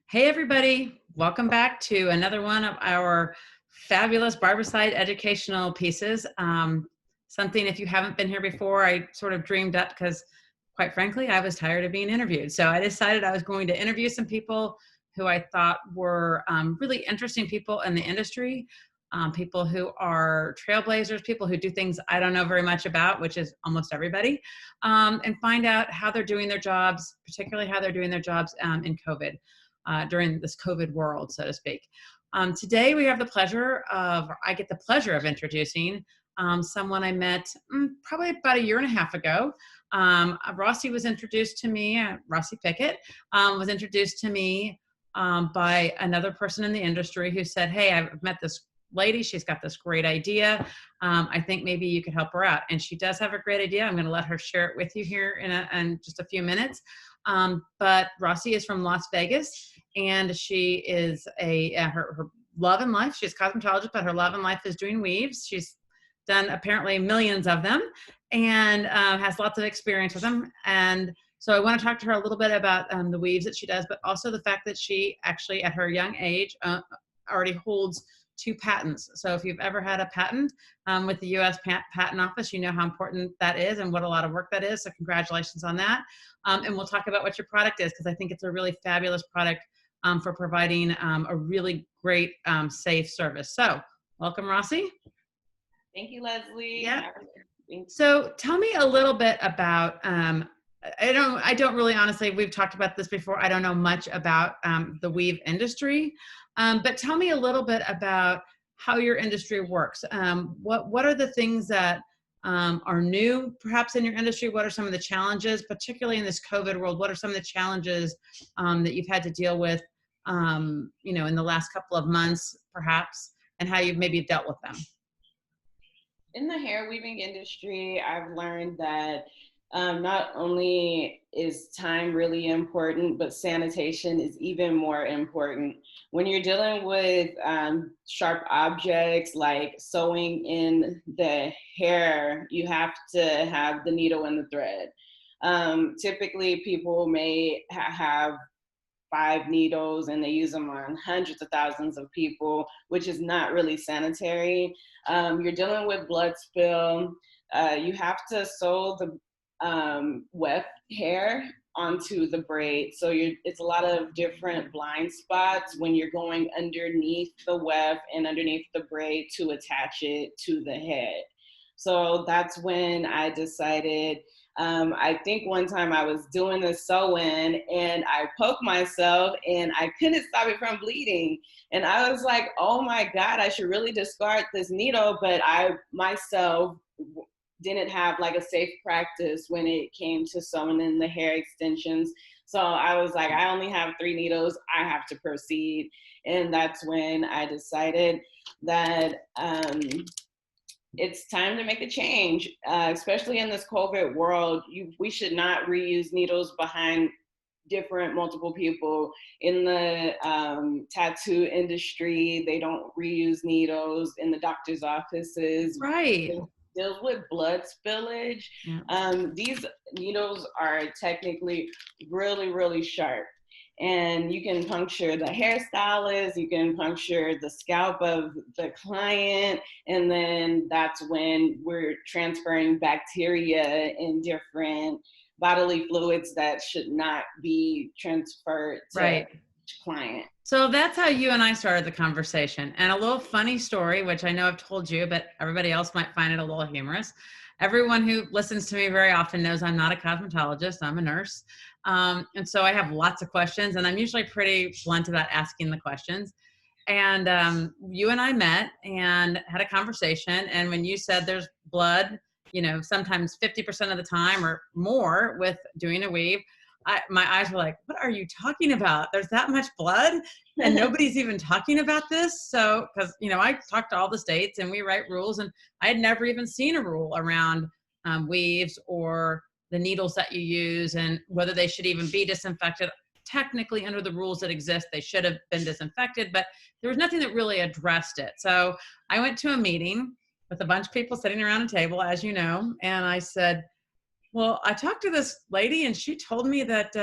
Hey, everybody. Welcome back to another one of our fabulous Barbicide educational pieces. Something, if you haven't been here before, I sort of dreamed up because, quite frankly, I was tired of being interviewed. So I decided I was going to interview some people who I thought were really interesting people in the industry, people who are trailblazers, people who do things I don't know very much about, which is almost everybody, and find out how they're doing their jobs, particularly how they're doing their jobs in COVID. During this COVID world, so to speak. Today we have the pleasure of, I get the pleasure of introducing someone I met probably about a year and a half ago. Rossi was introduced to me, Rossi Pickett was introduced to me by another person in the industry who said, hey, I've met this lady, she's got this great idea. I think maybe you could help her out. And she does have a great idea. I'm going to let her share it with you here in just a few minutes. But Rossi is from Las Vegas, and she is her love in life. She's a cosmetologist, but her love in life is doing weaves. She's done apparently millions of them and has lots of experience with them. And so I want to talk to her a little bit about the weaves that she does, but also the fact that she actually, at her young age, already holds 2 patents. So if you've ever had a patent with the U.S. Patent Office, you know how important that is and what a lot of work that is. So congratulations on that. And we'll talk about what your product is, because I think it's a really fabulous product for providing a really great, safe service. So welcome, Rossi. Thank you, Leslie. Yeah. So tell me a little bit about, I don't really, honestly, we've talked about this before. I don't know much about the weave industry, but tell me a little bit about how your industry works. What are the things that are new perhaps in your industry? What are some of the challenges, particularly in this COVID world? What are some of the challenges that you've had to deal with, in the last couple of months, perhaps, and how you've maybe dealt with them? In the hair weaving industry, I've learned that not only is time really important, but sanitation is even more important. When you're dealing with sharp objects like sewing in the hair, you have to have the needle and the thread. Typically, people may have 5 needles and they use them on hundreds of thousands of people, which is not really sanitary. You're dealing with blood spill. You have to sew the weft hair onto the braid. So it's a lot of different blind spots when you're going underneath the weft and underneath the braid to attach it to the head. So that's when I decided, I think one time I was doing the sewing and I poked myself and I couldn't stop it from bleeding. And I was like, oh my God, I should really discard this needle. But I myself didn't have like a safe practice when it came to sewing in the hair extensions. So I was like, I only have 3 needles, I have to proceed. And that's when I decided that it's time to make a change, especially in this COVID world. We should not reuse needles behind multiple people. In the tattoo industry, they don't reuse needles. In the doctor's offices, Right. deals with blood spillage. Yeah. These needles are technically really, really sharp. And you can puncture the hairstylist, you can puncture the scalp of the client, and then that's when we're transferring bacteria and different bodily fluids that should not be transferred to Right. each client. So that's how you and I started the conversation. And a little funny story, which I know I've told you, but everybody else might find it a little humorous. Everyone who listens to me very often knows I'm not a cosmetologist, I'm a nurse. And so I have lots of questions, and I'm usually pretty blunt about asking the questions. And you and I met and had a conversation. And when you said there's blood, sometimes 50% of the time or more with doing a weave, my eyes were like, what are you talking about? There's that much blood and nobody's even talking about this. So, because, I talk to all the states and we write rules, and I had never even seen a rule around weaves or the needles that you use and whether they should even be disinfected. Technically, under the rules that exist, they should have been disinfected, but there was nothing that really addressed it. So I went to a meeting with a bunch of people sitting around a table, as you know, and I said, Well, I talked to this lady and she told me that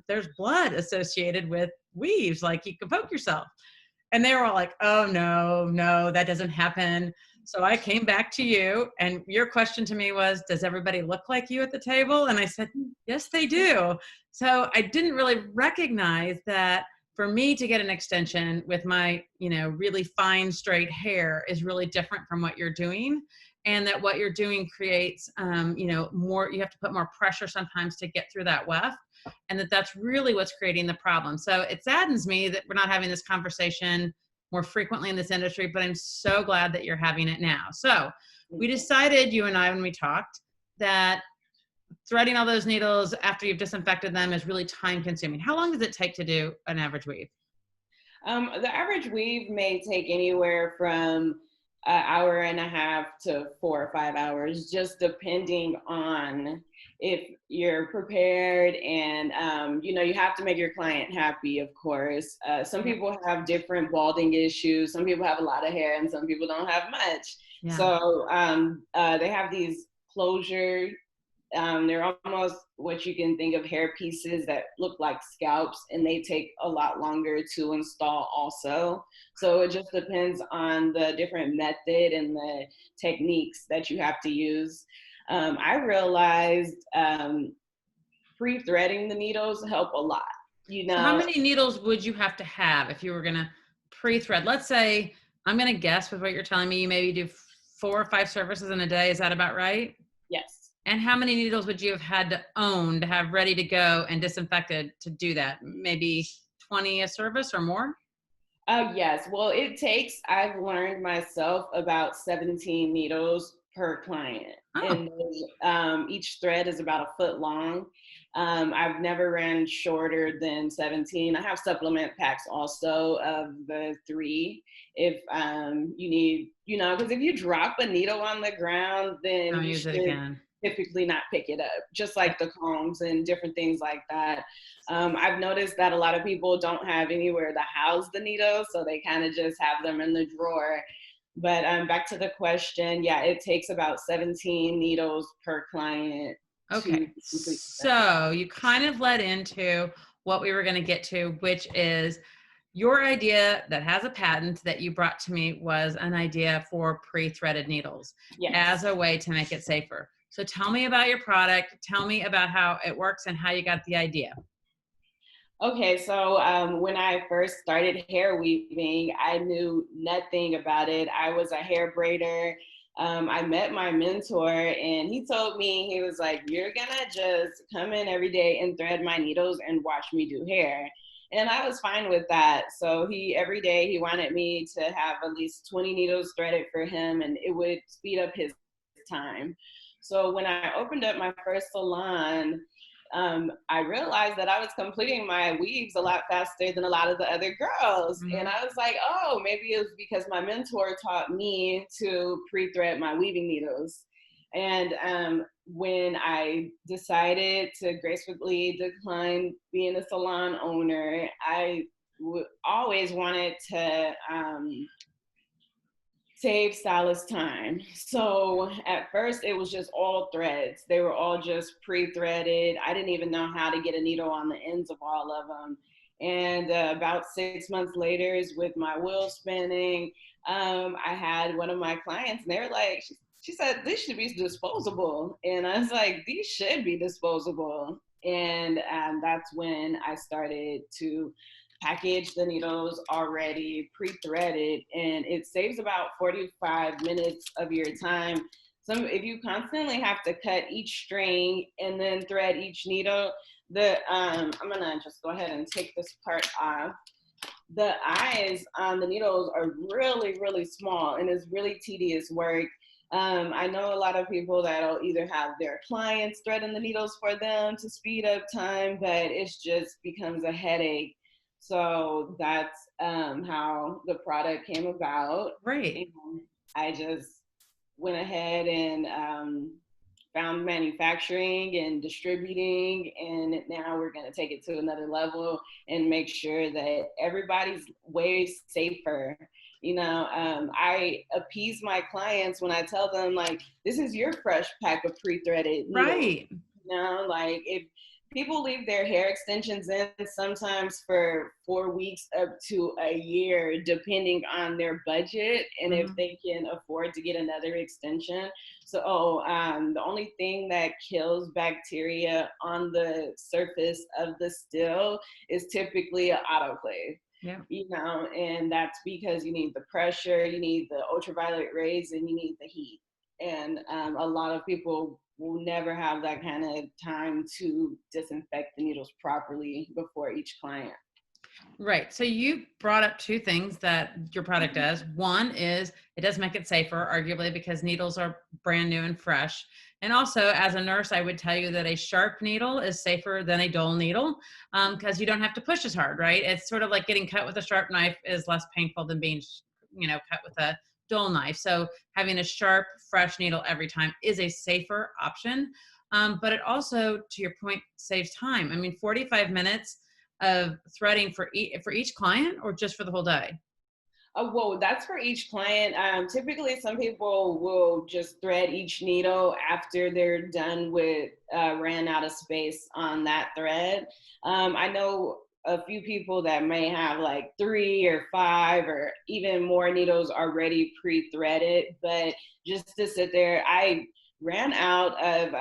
there's blood associated with weaves, like you can poke yourself. And they were all like, oh, no, no, that doesn't happen. So I came back to you, and your question to me was, does everybody look like you at the table? And I said, yes, they do. So I didn't really recognize that for me to get an extension with my, really fine straight hair is really different from what you're doing. And that what you're doing creates, more, you have to put more pressure sometimes to get through that weft, and that's really what's creating the problem. So it saddens me that we're not having this conversation more frequently in this industry, but I'm so glad that you're having it now. So we decided, you and I, when we talked, that threading all those needles after you've disinfected them is really time consuming. How long does it take to do an average weave? The average weave may take anywhere from an hour and a half to 4 or 5 hours, just depending on if you're prepared, and you have to make your client happy, of course. Some people have different balding issues, some people have a lot of hair, and some people don't have much. Yeah. So they have these closure, they're almost what you can think of hair pieces that look like scalps, and they take a lot longer to install also. So it just depends on the different method and the techniques that you have to use. I realized pre-threading the needles help a lot. So how many needles would you have to have if you were going to pre-thread? Let's say, I'm going to guess with what you're telling me, you maybe do 4 or 5 services in a day. Is that about right? Yes. And how many needles would you have had to own to have ready to go and disinfected to do that? Maybe 20 a service or more? Yes. Well, I've learned myself, about 17 needles per client. Oh. And each thread is about a foot long. I've never ran shorter than 17. I have supplement packs also of the 3. If you need, because if you drop a needle on the ground, then Don't you use should it again. typically not pick it up, just like the combs and different things like that. I've noticed that a lot of people don't have anywhere to house the needles, so they kind of just have them in the drawer. But back to the question, yeah, it takes about 17 needles per client. Okay, so you kind of led into what we were going to get to, which is your idea that has a patent that you brought to me was an idea for pre-threaded needles. Yes. As a way to make it safer. So tell me about your product. Tell me about how it works and how you got the idea. Okay, so when I first started hair weaving, I knew nothing about it. I was a hair braider. I met my mentor, and he told me, he was like, you're gonna just come in every day and thread my needles and watch me do hair. And I was fine with that. So every day he wanted me to have at least 20 needles threaded for him, and it would speed up his time. So when I opened up my first salon, I realized that I was completing my weaves a lot faster than a lot of the other girls. Mm-hmm. And I was like, oh, maybe it was because my mentor taught me to pre-thread my weaving needles. And when I decided to gracefully decline being a salon owner, I always wanted to save stylists time. So at first it was just all threads. They were all just pre-threaded. I didn't even know how to get a needle on the ends of all of them. And about 6 months later, with my wheel spinning, I had one of my clients, and they were like, she said, this should be disposable. And I was like, these should be disposable. And that's when I started to package the needles already pre-threaded, and it saves about 45 minutes of your time. If you constantly have to cut each string and then thread each needle, I'm gonna just go ahead and take this part off. The eyes on the needles are really, really small, and it's really tedious work. I know a lot of people that'll either have their clients threading the needles for them to speed up time, but it just becomes a headache. So that's how the product came about. Right. And I just went ahead and found manufacturing and distributing, and now we're going to take it to another level and make sure that everybody's way safer. I appease my clients when I tell them, like, this is your fresh pack of pre-threaded needles. Right. know, like if people leave their hair extensions in sometimes for 4 weeks up to a year, depending on their budget and if Mhm. they can afford to get another extension. So the only thing that kills bacteria on the surface of the still is typically an autoclave. Yeah. You know, and that's because you need the pressure, you need the ultraviolet rays, and you need the heat. And a lot of people will never have that kind of time to disinfect the needles properly before each client. Right. So you brought up two things that your product does. One is it does make it safer, arguably, because needles are brand new and fresh. And also, as a nurse, I would tell you that a sharp needle is safer than a dull needle because you don't have to push as hard, right? It's sort of like getting cut with a sharp knife is less painful than being, cut with a dull knife. So having a sharp, fresh needle every time is a safer option. But it also, to your point, saves time. I mean, 45 minutes of threading for each client or just for the whole day? Whoa, that's for each client. Typically, some people will just thread each needle after they're done with ran out of space on that thread. I know a few people that may have like 3 or 5 or even more needles already pre-threaded, but just to sit there, I ran out of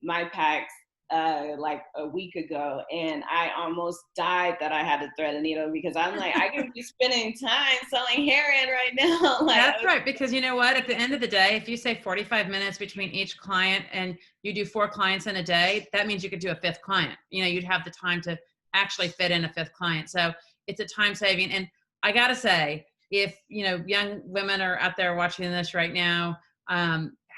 my packs like a week ago, and I almost died that I had to thread a needle because I'm like, I can be spending time selling hair in right now. Like, That's right. Because you know what? At the end of the day, if you say 45 minutes between each client and you do 4 clients in a day, that means you could do a 5th client. You'd have the time to actually fit in a 5th client. So it's a time saving. And I got to say, if, young women are out there watching this right now,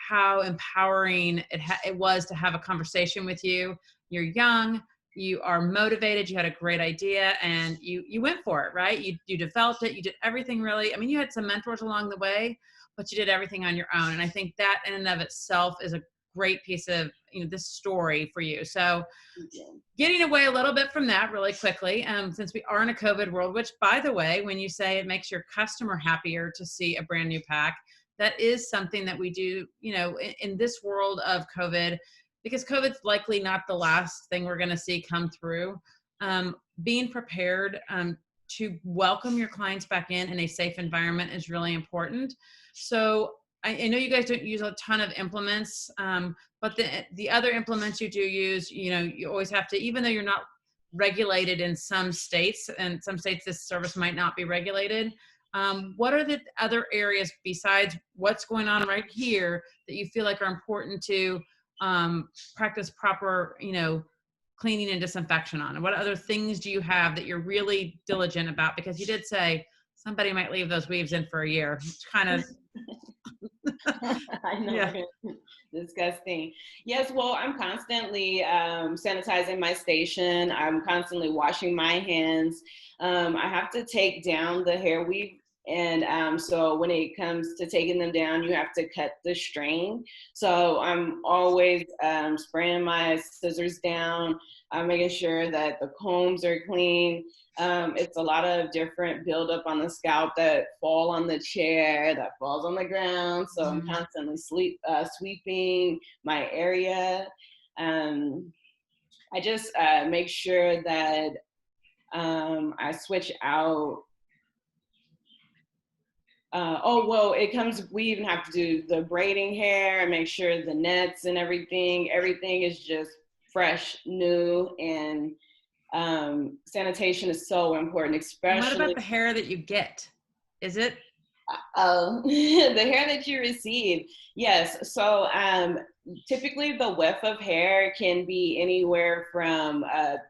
how empowering it was to have a conversation with you. You're young, you are motivated, you had a great idea, and you went for it, right? You developed it, you did everything really. I mean, you had some mentors along the way, but you did everything on your own. And I think that in and of itself is a great piece of this story for you. So getting away a little bit from that really quickly, since we are in a COVID world, which by the way, when you say it makes your customer happier to see a brand new pack, that is something that we do, in this world of COVID, because COVID's likely not the last thing we're going to see come through. Being prepared to welcome your clients back in a safe environment is really important. So I know you guys don't use a ton of implements, but the other implements you do use, you always have to, even though you're not regulated in some states, and some states this service might not be regulated. What are the other areas besides what's going on right here that you feel like are important to practice proper, cleaning and disinfection on? And what other things do you have that you're really diligent about? Because you did say somebody might leave those weaves in for a year. It's kind of I know, yeah. right? Disgusting. Yes, well, I'm constantly sanitizing my station. I'm constantly washing my hands. I have to take down the hair weave. And so when it comes to taking them down, you have to cut the string. So I'm always spraying my scissors down. I'm making sure that the combs are clean. It's a lot of different buildup on the scalp that fall on the chair, that falls on the ground. So I'm constantly sweeping my area. I just make sure that I switch out. We even have to do the braiding hair and make sure the nets and everything is just fresh, new, and sanitation is so important, And what especially about the hair that you get? Is it? the hair that you receive. Yes. So typically the width of hair can be anywhere from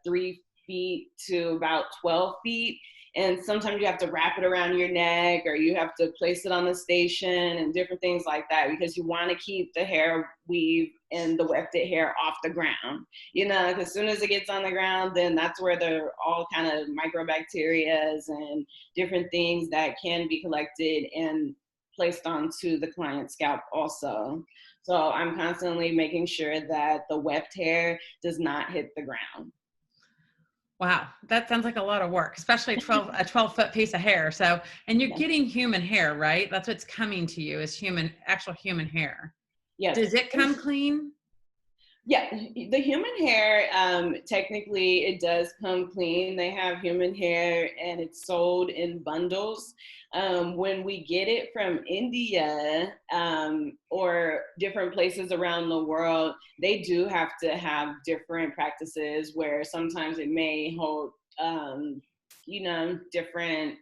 3 feet to about 12 feet. And sometimes you have to wrap it around your neck, or you have to place it on the station and different things like that, because you want to keep the hair weave and the wefted hair off the ground. Because as soon as it gets on the ground, then that's where there are all kind of microbacterias and different things that can be collected and placed onto the client's scalp also. So I'm constantly making sure that the weft hair does not hit the ground. Wow, that sounds like a lot of work, especially a 12-foot piece of hair. So, and you're getting human hair, right? That's what's coming to you is actual human hair. Yes. Does it come clean? Yeah, the human hair, technically it does come clean. They have human hair and it's sold in bundles. When we get it from India, or different places around the world, they do have to have different practices where sometimes it may hold, different,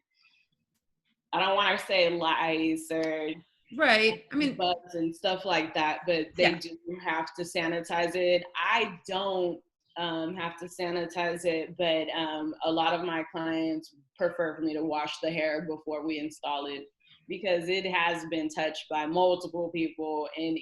I don't want to say lice or Right. I mean, bugs and stuff like that, but they yeah. do have to sanitize it. I don't have to sanitize it, but a lot of my clients prefer for me to wash the hair before we install it because it has been touched by multiple people and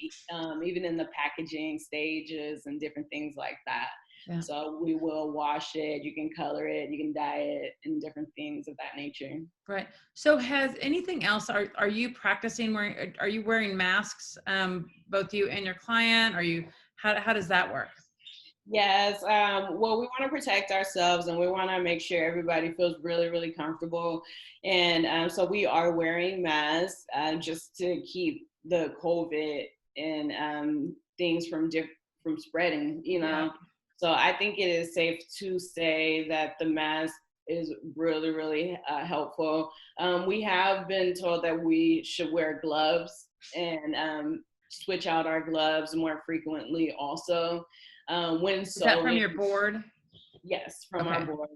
even in the packaging stages and different things like that. Yeah. So we will wash it, you can color it, you can dye it, and different things of that nature. Right. So has anything else, are you practicing wearing, are you wearing masks, both you and your client? How does that work? Yes. Well, we want to protect ourselves and we want to make sure everybody feels really, really comfortable. And so we are wearing masks just to keep the COVID and things from spreading, Yeah. So I think it is safe to say that the mask is really, really helpful. We have been told that we should wear gloves and switch out our gloves more frequently also. When Is that from sewing, your board? yes, from our Okay. board.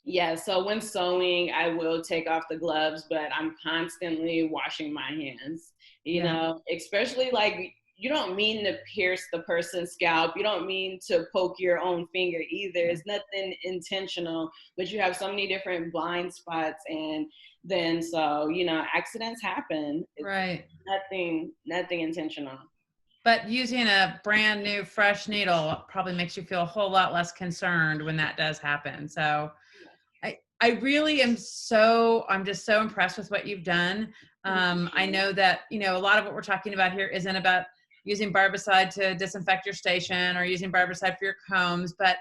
Yeah, so when sewing, I will take off the gloves, but I'm constantly washing my hands, Yeah. especially like you don't mean to pierce the person's scalp. You don't mean to poke your own finger either. Yeah. It's nothing intentional, but you have so many different blind spots. And then, so, accidents happen. It's Right. nothing intentional. But using a brand new fresh needle probably makes you feel a whole lot less concerned when that does happen. So I really I'm just so impressed with what you've done. I know that, a lot of what we're talking about here isn't about using barbicide to disinfect your station or using barbicide for your combs, but,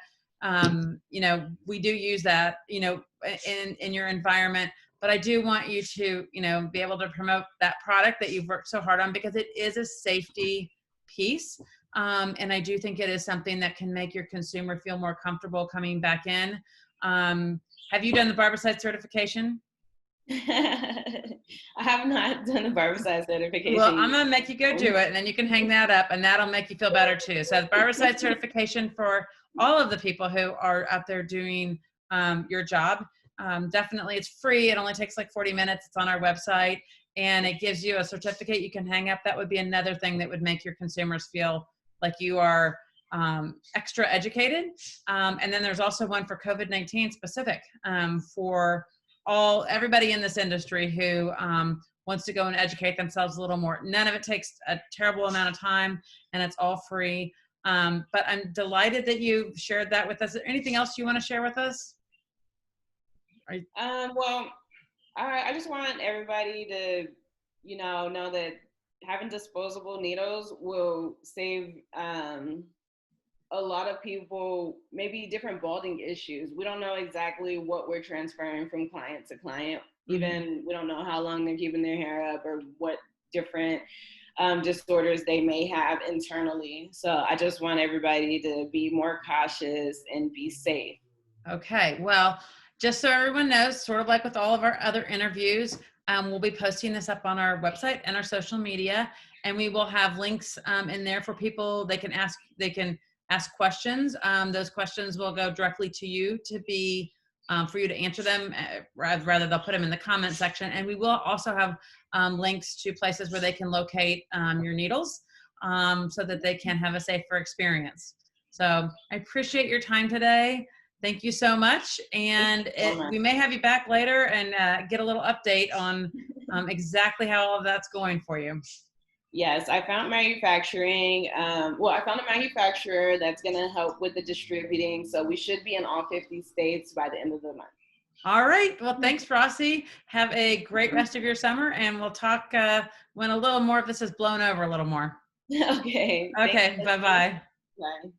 we do use that, in your environment. But I do want you to, be able to promote that product that you've worked so hard on because it is a safety piece. And I do think it is something that can make your consumer feel more comfortable coming back in. Have you done the barbicide certification? I have not done the barbicide Well, certification I'm yet. gonna make you go do it, and then you can hang that up, and that'll make you feel better too. So, the barbicide certification for all of the people who are out there doing your job. Definitely, it's free. It only takes like 40 minutes. It's on our website, and it gives you a certificate you can hang up. That would be another thing that would make your consumers feel like you are extra educated. And then there's also one for COVID-19 specific for everybody in this industry who wants to go and educate themselves a little more. None of it takes a terrible amount of time, and it's all free. But I'm delighted that you shared that with us. Is there anything else you want to share with us? Well, I just want everybody to, know that having disposable needles will save a lot of people maybe different balding issues. We don't know exactly what we're transferring from client to client. Mm-hmm. Even we don't know how long they're keeping their hair up or what different disorders they may have internally. So I just want everybody to be more cautious and be safe. Okay, well, just so everyone knows, sort of like with all of our other interviews, we'll be posting this up on our website and our social media, and we will have links in there for people. They can ask questions. Those questions will go directly to you to be for you to answer them. Rather, they'll put them in the comment section, and we will also have links to places where they can locate your needles so that they can have a safer experience. So I appreciate your time today. Thank you so much. And we may have you back later and get a little update on exactly how all of that's going for you. Yes, I found manufacturing. I found a manufacturer that's going to help with the distributing. So we should be in all 50 states by the end of the month. All right. Well, thanks, Rossi. Have a great rest of your summer, and we'll talk when a little more of this is blown over a little more. Okay. Okay. Bye-bye. Bye.